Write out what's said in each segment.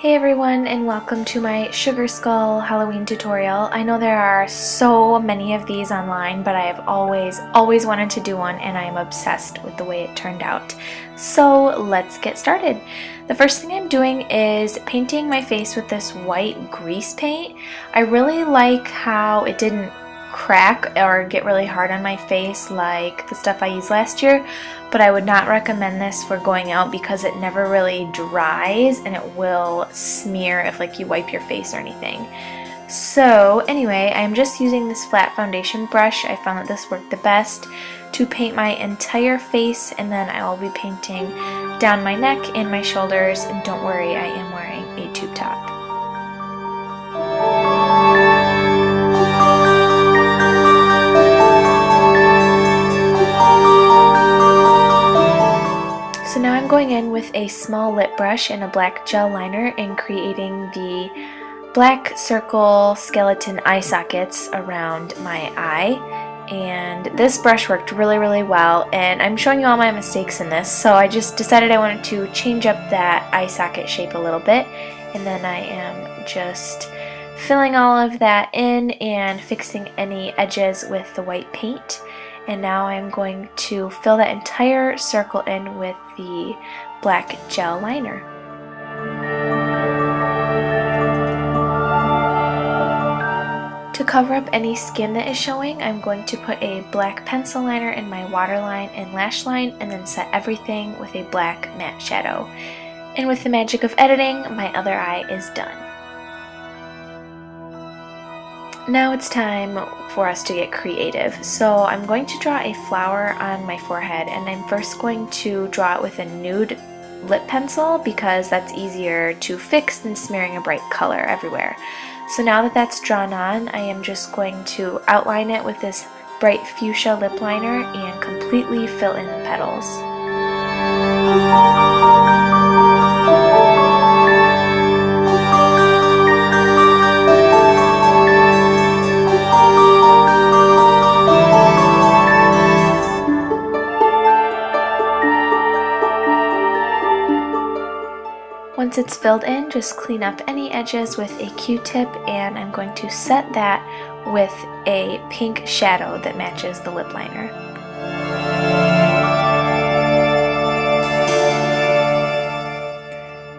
Hey everyone, and welcome to my Sugar Skull Halloween tutorial. I know there are so many of these online, but I have always wanted to do one, and I am obsessed with the way it turned out. So let's get started. The first thing I'm doing is painting my face with this white grease paint. I really like how it didn't crack or get really hard on my face like the stuff I used last year, but I would not recommend this for going out because it never really dries and it will smear if like you wipe your face or anything. So anyway, I'm just using this flat foundation brush. I found that this worked the best to paint my entire face, and then I will be painting down my neck and my shoulders, and don't worry, I am wearing a tube top. So now I'm going in with a small lip brush and a black gel liner and creating the black circle skeleton eye sockets around my eye. And this brush worked really well, and I'm showing you all my mistakes in this, so I just decided I wanted to change up that eye socket shape a little bit, and then I am just filling all of that in and fixing any edges with the white paint. And now I'm going to fill that entire circle in with the black gel liner. To cover up any skin that is showing, I'm going to put a black pencil liner in my waterline and lash line, and then set everything with a black matte shadow. And with the magic of editing, my other eye is done. Now it's time for us to get creative. So I'm going to draw a flower on my forehead, and I'm first going to draw it with a nude lip pencil because that's easier to fix than smearing a bright color everywhere. So now that that's drawn on, I am just going to outline it with this bright fuchsia lip liner and completely fill in the petals. Once it's filled in, just clean up any edges with a Q-tip, and I'm going to set that with a pink shadow that matches the lip liner.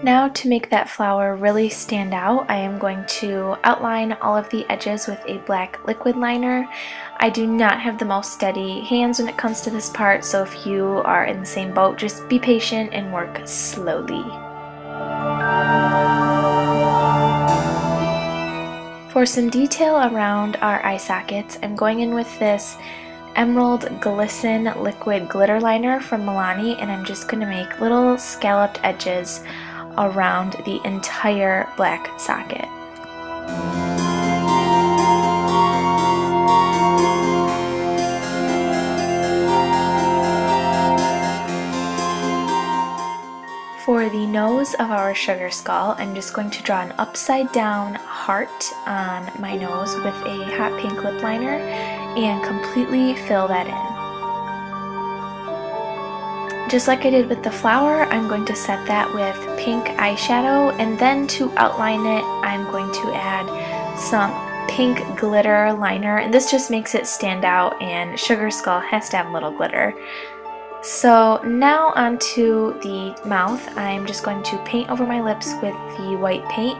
Now to make that flower really stand out, I am going to outline all of the edges with a black liquid liner. I do not have the most steady hands when it comes to this part, so if you are in the same boat, just be patient and work slowly. For some detail around our eye sockets, I'm going in with this Emerald Glisten Liquid Glitter Liner from Milani, and I'm just going to make little scalloped edges around the entire black socket. For the nose of our sugar skull, I'm just going to draw an upside down heart on my nose with a hot pink lip liner and completely fill that in. Just like I did with the flower, I'm going to set that with pink eyeshadow, and then to outline it, I'm going to add some pink glitter liner, and this just makes it stand out, and sugar skull has to have a little glitter. So now onto the mouth. I'm just going to paint over my lips with the white paint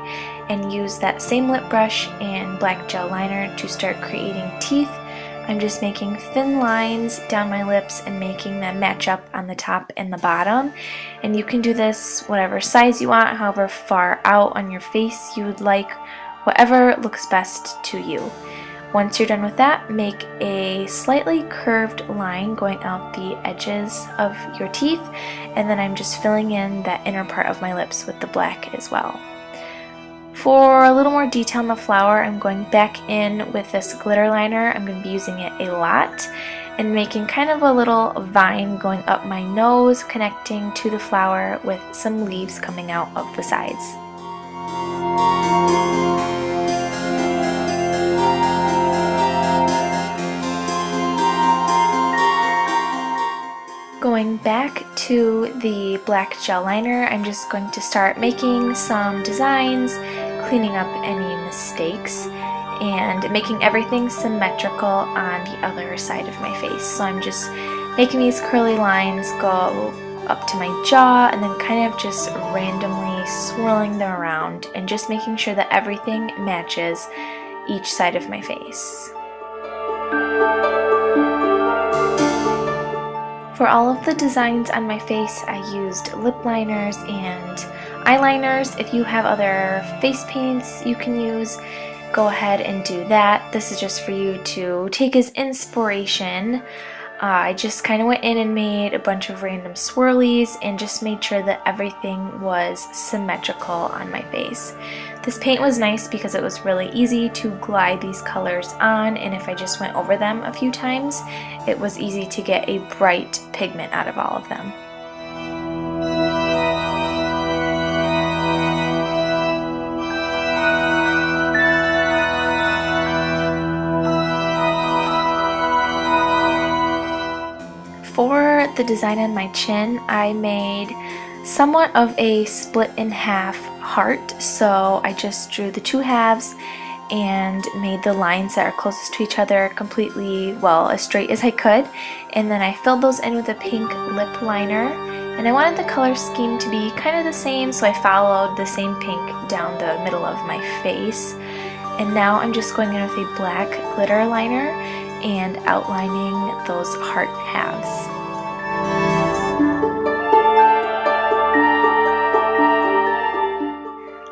and use that same lip brush and black gel liner to start creating teeth. I'm just making thin lines down my lips and making them match up on the top and the bottom. And you can do this whatever size you want, however far out on your face you would like, whatever looks best to you. Once you're done with that, make a slightly curved line going out the edges of your teeth, and then I'm just filling in that inner part of my lips with the black as well. For a little more detail on the flower, I'm going back in with this glitter liner. I'm going to be using it a lot and making kind of a little vine going up my nose, connecting to the flower with some leaves coming out of the sides. Going back to the black gel liner, I'm just going to start making some designs, cleaning up any mistakes, and making everything symmetrical on the other side of my face. So I'm just making these curly lines go up to my jaw and then kind of just randomly swirling them around and just making sure that everything matches each side of my face. For all of the designs on my face, I used lip liners and eyeliners. If you have other face paints you can use, go ahead and do that. This is just for you to take as inspiration. I just kind of went in and made a bunch of random swirlies and just made sure that everything was symmetrical on my face. This paint was nice because it was really easy to glide these colors on, and if I just went over them a few times, it was easy to get a bright pigment out of all of them. For the design on my chin, I made somewhat of a split in half heart, so I just drew the two halves and made the lines that are closest to each other completely, well, as straight as I could, and then I filled those in with a pink lip liner, and I wanted the color scheme to be kind of the same, so I followed the same pink down the middle of my face. And now I'm just going in with a black glitter liner and outlining those heart halves.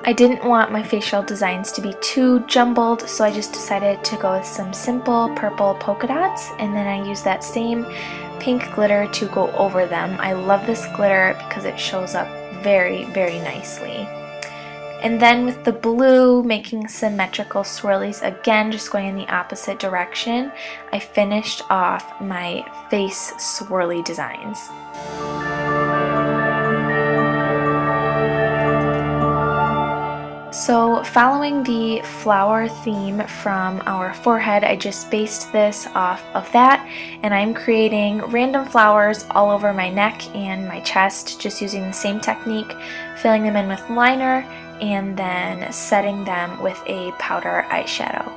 I didn't want my facial designs to be too jumbled, so I just decided to go with some simple purple polka dots, and then I used that same pink glitter to go over them. I love this glitter because it shows up very, very nicely. And then with the blue, making symmetrical swirlies again, just going in the opposite direction, I finished off my face swirly designs. So following the flower theme from our forehead, I just based this off of that, and I'm creating random flowers all over my neck and my chest, just using the same technique, filling them in with liner and then setting them with a powder eyeshadow.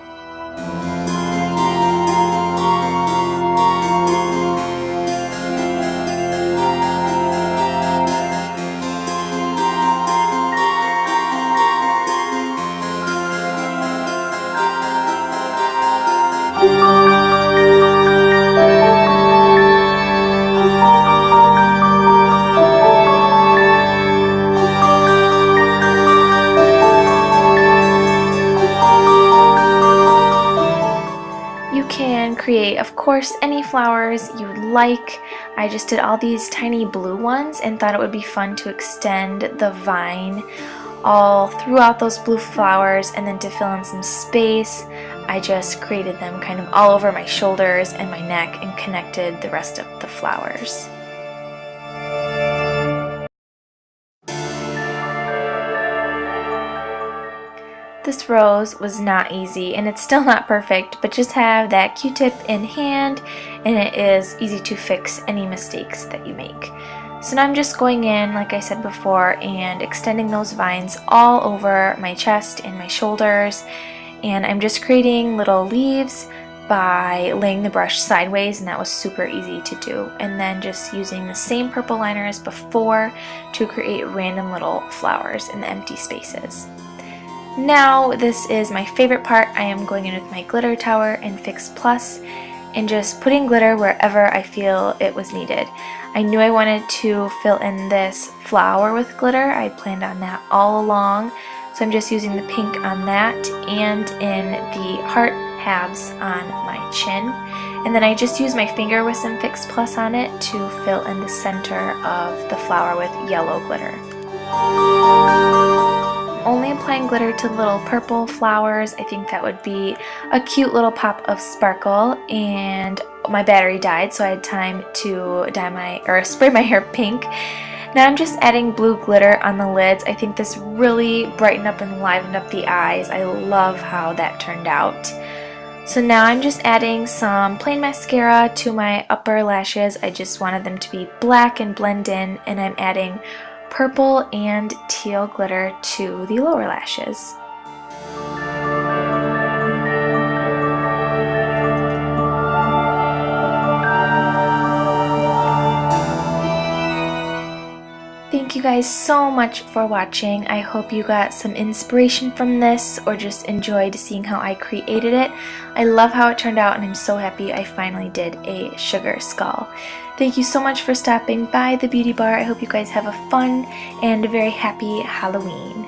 Create, of course, any flowers you would like. I just did all these tiny blue ones and thought it would be fun to extend the vine all throughout those blue flowers, and then to fill in some space, I just created them kind of all over my shoulders and my neck and connected the rest of the flowers. This rose was not easy, and it's still not perfect, but just have that Q-tip in hand and it is easy to fix any mistakes that you make. So now I'm just going in, like I said before, and extending those vines all over my chest and my shoulders, and I'm just creating little leaves by laying the brush sideways, and that was super easy to do, and then just using the same purple liner as before to create random little flowers in the empty spaces. Now this is my favorite part. I am going in with my glitter tower and Fix Plus and just putting glitter wherever I feel it was needed. I knew I wanted to fill in this flower with glitter. I planned on that all along, so I'm just using the pink on that and in the heart halves on my chin. And then I just use my finger with some Fix Plus on it to fill in the center of the flower with yellow glitter. Only applying glitter to little purple flowers. I think that would be a cute little pop of sparkle, and my battery died, so I had time to spray my hair pink. Now I'm just adding blue glitter on the lids. I think this really brightened up and livened up the eyes. I love how that turned out. So now I'm just adding some plain mascara to my upper lashes. I just wanted them to be black and blend in, and I'm adding purple and teal glitter to the lower lashes. Thank you guys so much for watching. I hope you got some inspiration from this or just enjoyed seeing how I created it. I love how it turned out and I'm so happy I finally did a sugar skull. Thank you so much for stopping by the beauty bar. I hope you guys have a fun and a very happy Halloween.